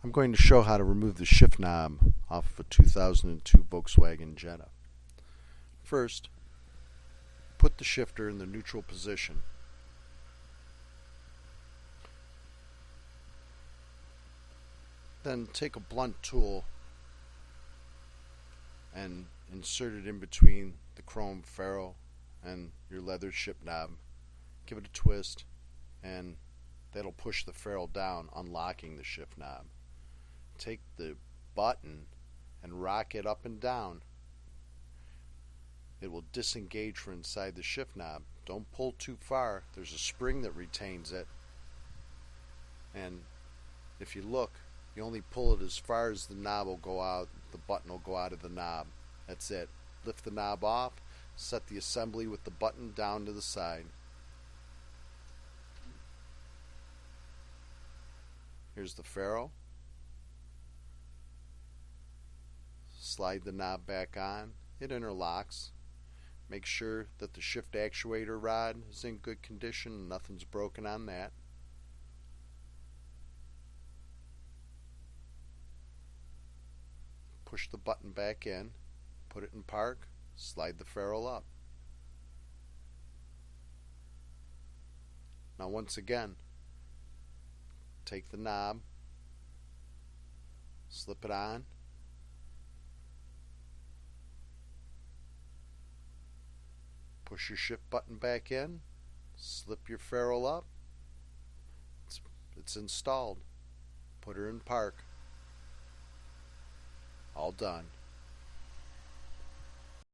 I'm going to show how to remove the shift knob off of a 2002 Volkswagen Jetta. First, put the shifter in the neutral position. Then take a blunt tool and insert it in between the chrome ferrule and your leather shift knob. Give it a twist and that'll push the ferrule down, unlocking the shift knob. Take the button and rock it up and down. It will disengage from inside the shift knob. Don't pull too far. There's a spring that retains it, and if you look, you only pull it as far as the knob will go out, the button will go out of the knob. That's it. Lift the knob off, set the assembly with the button down to the side. Here's the ferrule. Slide the knob back on. It interlocks. Make sure that the shift actuator rod is in good condition and nothing's broken on that. Push the button back in, put it in park, slide the ferrule up. Now once again, take the knob, slip it on, push your shift button back in, slip your ferrule up. It's installed. Put her in park. All done.